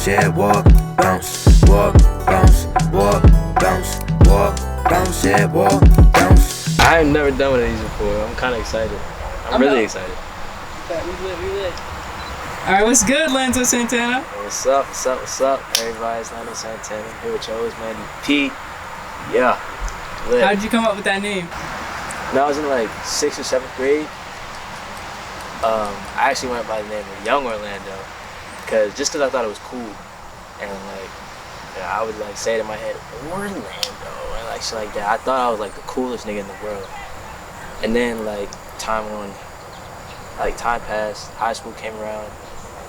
bounce, yeah, walk, bounce, walk, bounce, walk, bounce, walk, bounce, yeah, walk, bounce. I ain't never done one of these before. I'm kind of excited. I'm really excited. We lit. Alright, what's good, Lando Santana? What's up, everybody? It's Lando Santana here with your host, man, P. Yeah, lit. How did you come up with that name? When I was in like 6th or 7th grade, I actually went by the name of Young Orlando, just because I thought it was cool, and like, I would like say it in my head, Orlando, and like shit like that. I thought I was like the coolest nigga in the world. And then like time passed, high school came around,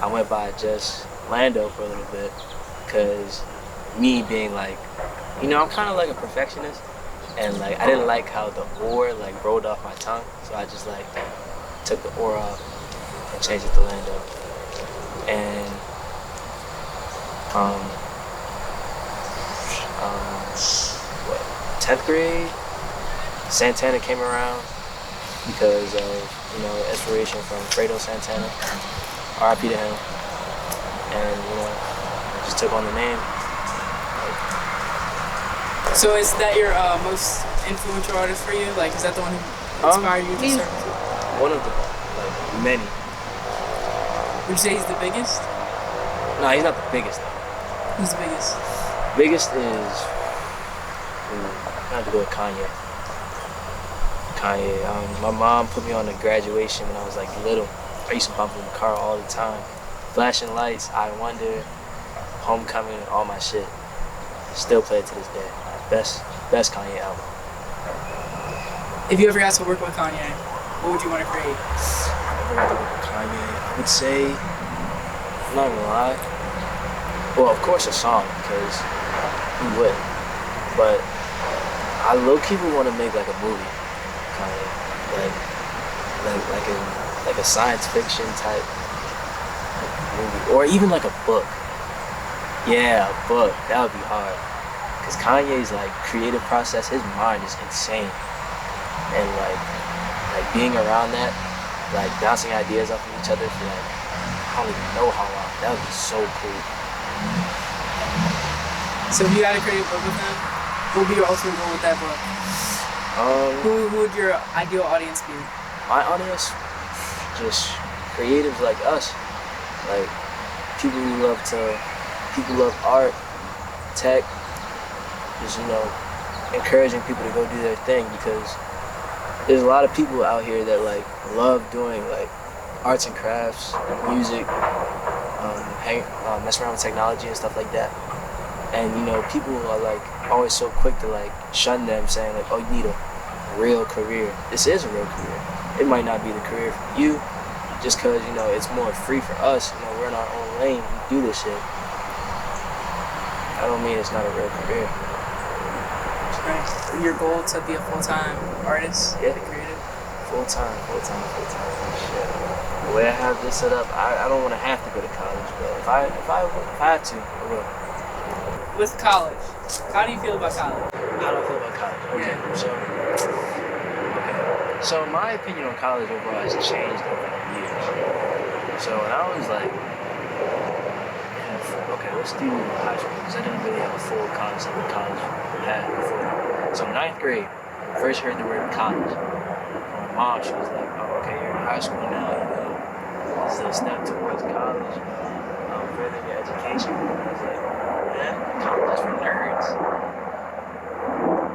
I went by just Lando for a little bit, because me being like, I'm kind of like a perfectionist, and like I didn't like how the or like rolled off my tongue, so I just like took the or off and changed it to Lando. And what, 10th grade, Santana came around because of inspiration from Lando Santana, R.I.P. to him, and just took on the name. So is that your most influential artist for you? Like, is that the one who inspired you to start music? One of the many. Would you say he's the biggest? No, he's not the biggest though. Who's the biggest? Biggest is I have to go with Kanye. My mom put me on the graduation when I was like little. I used to bump in the car all the time. Flashing Lights, I Wonder, Homecoming, all my shit. Still play it to this day. Best Kanye album. If you ever asked to work with Kanye, what would you want to create? If I ever work with Kanye, I would say, I'm not gonna lie. Well, of course a song, because he would. But I low-key would want to make like a movie, Kanye. Like a science fiction type movie, or even like a book. Yeah, a book. That would be hard. Because Kanye's like creative process, his mind is insane. And like being around that, like bouncing ideas off of each other for like, I don't even know how long. That would be so cool. So if you had to create a book with him, what would be your ultimate goal with that book? Who would your ideal audience be? My audience, just creatives like us. Like people love art, tech, just encouraging people to go do their thing, because there's a lot of people out here that like love doing like arts and crafts, music, mess around with technology and stuff like that. And people are like always so quick to like shun them, saying like, oh, you need a real career. This is a real career. It might not be the career for you, just because it's more free for us. We're in our own lane. We do this shit. I don't mean it's not a real career. Right. Your goal to be a full-time artist? Yeah. Be creative? Full-time. Shit. The way I have this set up, I don't want to have to go to college, but if I have to, I will. With college, how do you feel about college? How do I feel about college? Okay, Yeah. So my opinion on college overall has changed over the years. So when I was like, let's do high school, because I didn't really have a full concept of college had before. So 9th grade, first heard the word college. My mom, she was like, oh, okay, you're in high school now, this is a step towards college, furthering your education. I was like, college is for nerds,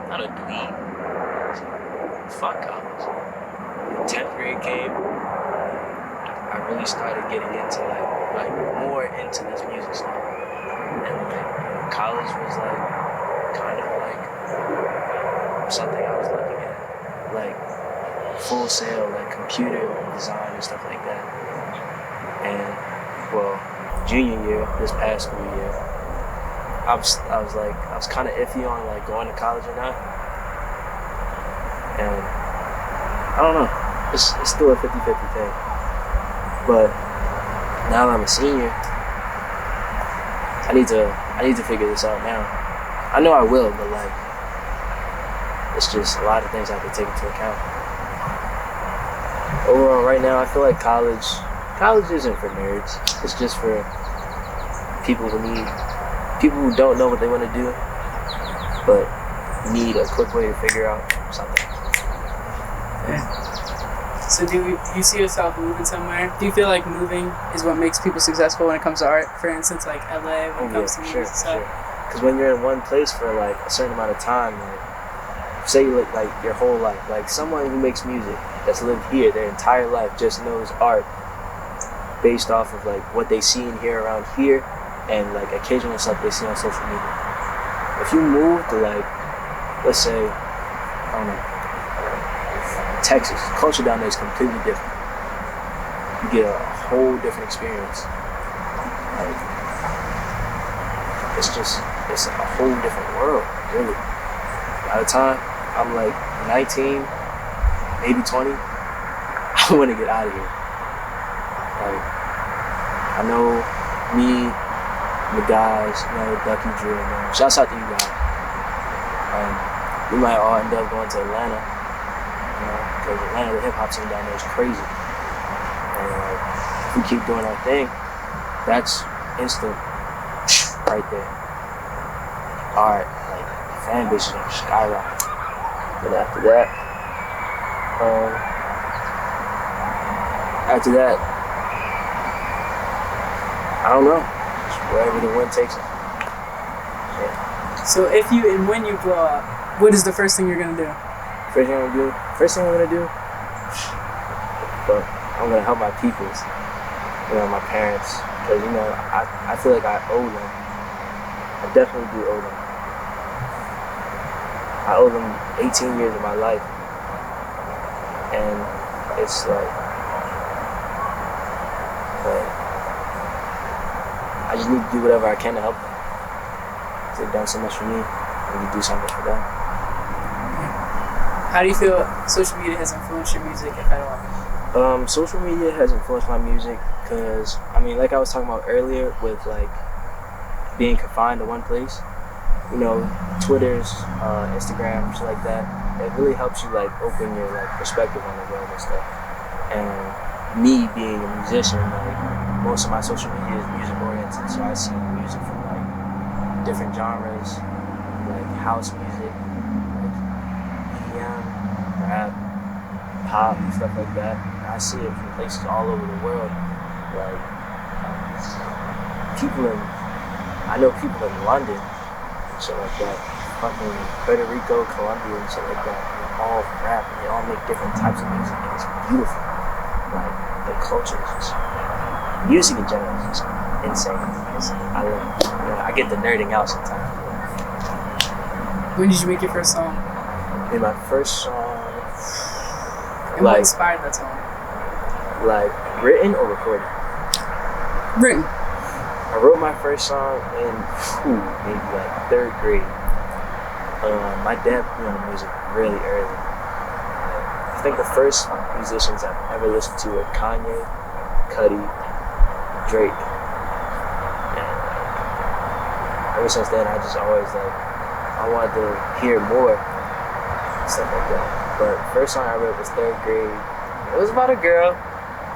not a dweeb. Fuck college. 10th grade came, I really started getting into like more into this music stuff. And like college was like kind of like something I was looking at, like Full Sail, like computer design and stuff like that. And well, junior year, this past school year, I was kind of iffy on like going to college or not. And I don't know, it's still a 50-50 thing. But now that I'm a senior, I need to figure this out now. I know I will, but like, it's just a lot of things I have to take into account. Overall, right now, I feel like college isn't for nerds. It's just for people who don't know what they want to do, but need a quick way to figure out something. Yeah. So do you see yourself moving somewhere? Do you feel like moving is what makes people successful when it comes to art? For instance, like LA when it comes to music and stuff? Because when you're in one place for like a certain amount of time, like say like your whole life, like someone who makes music that's lived here their entire life just knows art based off of like what they see and hear around here and like occasional stuff they see on social media. If you move to like, let's say, I don't know, Texas, culture down there is completely different. You get a whole different experience. Like, it's a whole different world, really. By the time I'm like 19, maybe 20, I want to get out of here. Like, I know me, the guys, Ducky, Drew, and shouts out to you guys. We might all end up going to Atlanta, because Atlanta, the hip hop scene down there is crazy. And if we keep doing our thing, that's instant, right there. Art, like fan base is gonna skyrocket. But after that, I don't know. Just wherever the wind takes it. Yeah. So if you and when you grow up, what is the first thing you're gonna do? First thing I'm gonna do? But I'm gonna help my peoples. My parents. Because, I feel like I owe them. I definitely do owe them. I owe them 18 years of my life. And it's like, I just need to do whatever I can to help them. They've done so much for me, I need to do something for them. How do you feel social media has influenced your music, if at all? Social media has influenced my music because, like I was talking about earlier with like being confined to one place, Twitter's, Instagram, shit like that, it really helps you like open your like perspective on the world and stuff. And me being a musician, like most of my social media is music oriented, so I see music from like different genres, like house music, like EDM, rap, pop, and stuff like that. And I see it from places all over the world. Like I know people in London and shit like that, fucking Puerto Rico, Colombia, and shit like that. They all rap and they all make different types of music, and it's beautiful. Like the culture is just, music in general is just insane. I love it. I get the nerding out sometimes. When did you make your first song? In my first song. And what inspired that song? Like written or recorded? Written. I wrote my first song in maybe like 3rd grade. My dad put me on music really early. I think the first musicians I've ever listened to were Kanye, Cudi, Drake. And ever since then, I just always I wanted to hear more stuff like that. But the first song I wrote was 3rd grade. It was about a girl.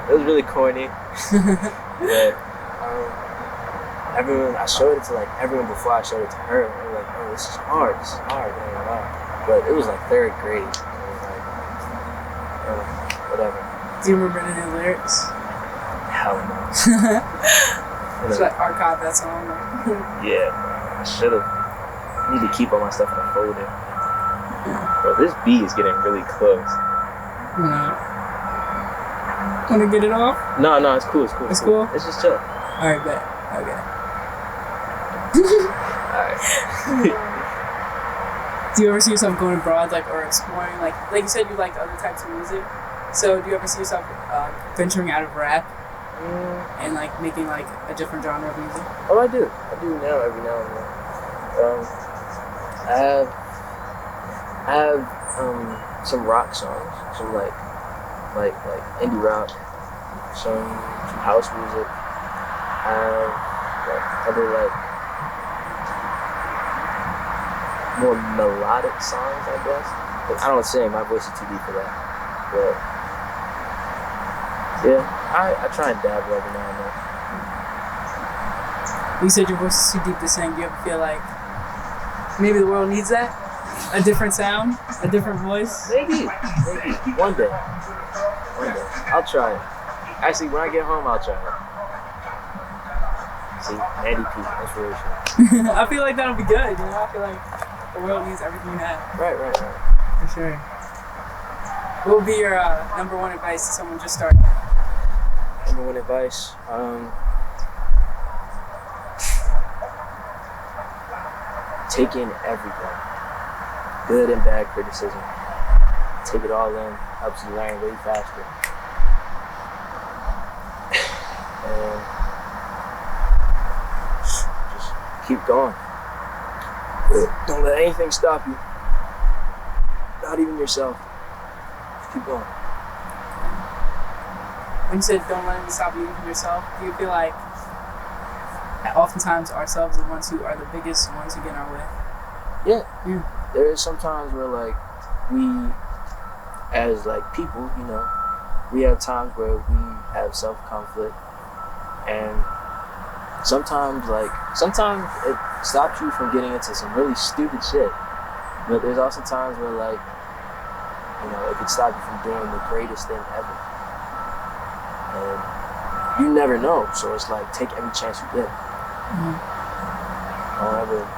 It was really corny. But I showed it to like everyone before I showed it to her. They were like, "Oh, this is hard. But it was like 3rd grade. It was like, whatever. Do you remember any of the lyrics? Hell no. Should I archive that song? Yeah, I should have. I need to keep all my stuff in a folder. Bro, this beat is getting really close. Want to get it off? No, it's cool. It's cool? It's just chill. Alright, bet. Okay. Alright. Do you ever see yourself going abroad, or exploring, like you said you liked other types of music? So do you ever see yourself venturing out of rap and making a different genre of music? Oh, I do. I do now, every now and then. I have some rock songs, some like indie rock, some house music. I have other more melodic songs, I guess. But I don't sing, my voice is too deep for that. But yeah, I try and dabble every now and then. You said your voice is too deep to sing. Do you ever feel like maybe the world needs that? A different sound? A different voice? Maybe. One day. I'll try it. Actually, when I get home, I'll try it. See, Andy P, inspiration. I feel like that'll be good, you know? I feel like the world needs everything you have. Right. For sure. What would be your number one advice to someone just starting? Number one advice? Take in everything. Good and bad criticism. Take it all in. Helps you learn way faster. And just keep going. Don't let anything stop you. Not even yourself. Just keep going. When you said don't let it stop you even yourself, do you feel like oftentimes ourselves are the ones who are the biggest ones who get in our way? Yeah. There is sometimes where like we, as like people, you know, we have times where we have self-conflict, and sometimes it stops you from getting into some really stupid shit. But there's also times where like, you know, it could stop you from doing the greatest thing ever. And you never know, so it's like take every chance you get.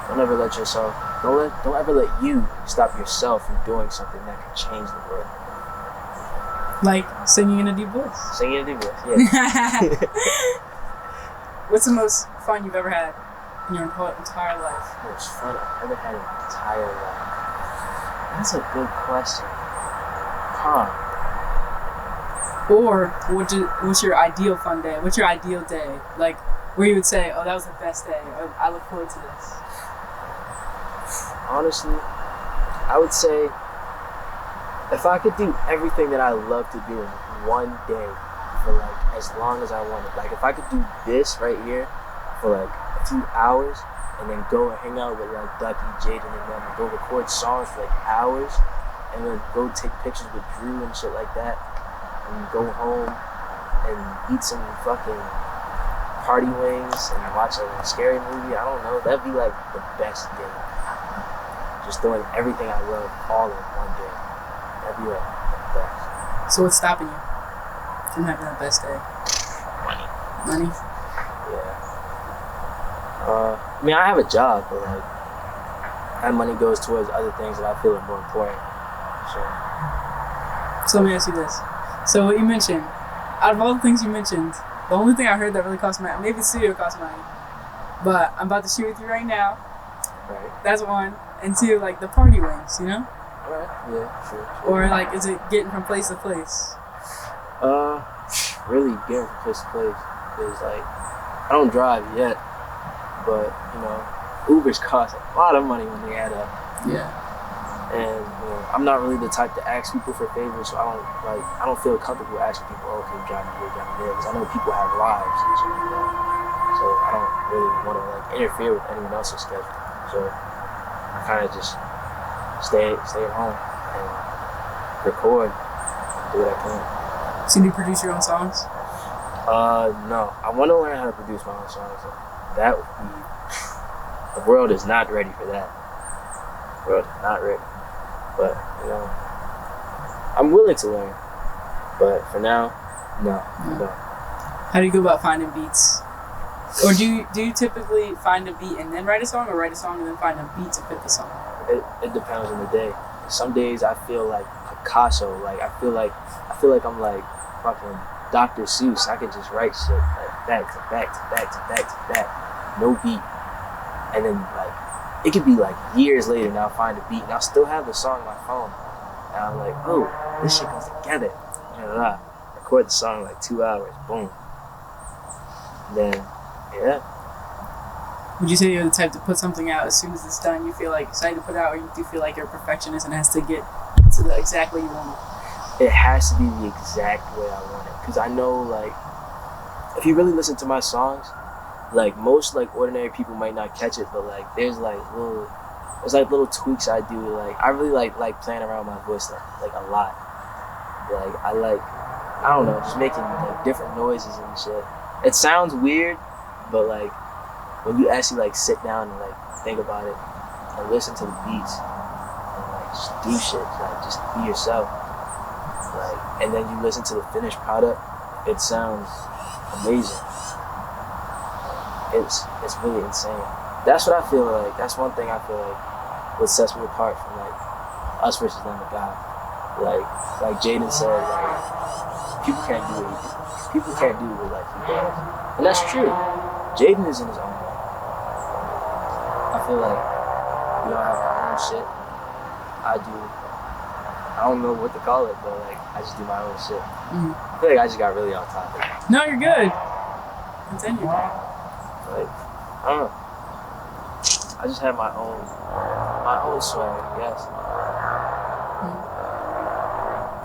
Don't ever let yourself. Don't ever let you stop yourself from doing something that can change the world. Like singing in a deep voice. Singing in a deep voice, yeah. What's the most fun you've ever had in your entire life? Most fun I've ever had in my entire life. That's a good question. Huh. Or what's your ideal fun day? What's your ideal day? Like where you would say, oh, that was the best day. Or, I look forward to this. Honestly, I would say if I could do everything that I love to do in one day for like as long as I wanted, like if I could do this right here for like a few hours and then go and hang out with like Ducky, Jaden, and them and go record songs for like hours and then go take pictures with Drew and shit like that and go home and eat some fucking party wings and watch a scary movie, I don't know, that'd be like the best day. Just doing everything I love all in one day. That'd be like the best. So what's stopping you from having the best day? Money? Yeah. I mean, I have a job, but like, that money goes towards other things that I feel are more important. So let me ask you this. So what you mentioned, out of all the things you mentioned, the only thing I heard that really cost money, maybe the studio cost money, but I'm about to shoot with you right now. Right. That's one. And two, like the party wings, you know? Right. Yeah, sure. Or like, is it getting from place to place? Really getting from place to place. Because like, I don't drive yet, but you know, Ubers cost a lot of money when they add up. Yeah. And you know, I'm not really the type to ask people for favors, so I don't feel comfortable asking people, oh, can you drive me here, drive me there, because I know people have lives and shit like that. So I don't really want to like interfere with anyone else's schedule. So I kind of just stay at home and record, do what I can. So you produce your own songs? No. I want to learn how to produce my own songs. That would be. The world is not ready for that. The world is not ready. But you know, I'm willing to learn. But for now, no. How do you go about finding beats? Or do you typically find a beat and then write a song, or write a song and then find a beat to fit the song? It depends on the day. Some days I feel like Picasso. Like I feel like I'm like fucking Dr. Seuss. I can just write shit like back to back to back to back to back, no beat. And then like it could be like years later and I'll find a beat and I'll still have the song on my phone. And I'm like, oh, this shit goes together. And record the song in like 2 hours. Boom. And then yeah. Would you say you're the type to put something out as soon as it's done, you feel like excited to put it out, or you do feel like you're a perfectionist and it has to get to the exact way you want it? It has to be the exact way I want it. Because I know, like, if you really listen to my songs, like, most, like, ordinary people might not catch it, but, like, there's little tweaks I do. Like, I really, like playing around with my voice, like, a lot. Like, I don't know, just making, like, different noises and shit. It sounds weird, but, like, when you actually like sit down and like think about it and listen to the beats and like just do shit, like just be yourself, like, and then you listen to the finished product, it sounds amazing. It's really insane. That's what I feel like. That's one thing I feel like what sets me apart from like us versus them, the guy. Like Jaden said, like people can't do what he do. People can't do what like he does, and that's true. Jaden is in his own way. I feel like we all have our own shit. I do. I don't know what to call it, but like I just do my own shit. Mm-hmm. I feel like I just got really off topic. No, you're good. Continue. Like I don't know. I just have my own swag, I guess.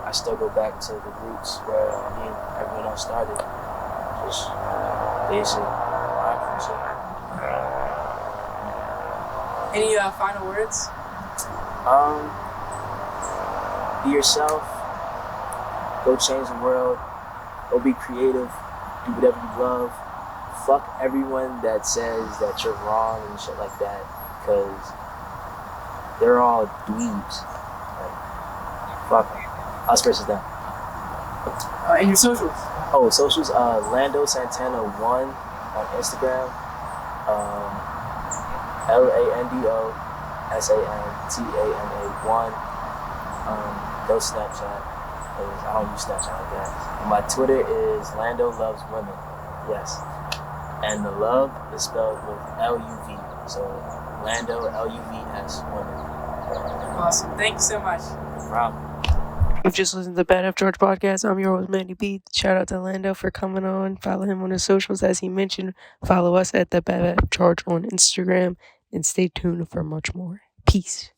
I still go back to the roots where me and everyone else started. Just basic rap and shit. Any final words? Be yourself. Go change the world. Go be creative. Do whatever you love. Fuck everyone that says that you're wrong and shit like that, because they're all dweebs. Like, fuck them. Us versus them. And your socials? Oh, socials. Lando Santana 1 on Instagram. LandoSantana 1. No Snapchat. I don't use Snapchat like that. And my Twitter is Lando Loves Women. Yes. And the love is spelled with L-U-V. So Lando, L-U-V-S, women. Awesome. Thank you so much. No problem. You've just listened to the Batt George podcast. I'm your host, Mandy B. Shout out to Lando for coming on. Follow him on his socials, as he mentioned. Follow us at the Batt George on Instagram. And stay tuned for much more. Peace.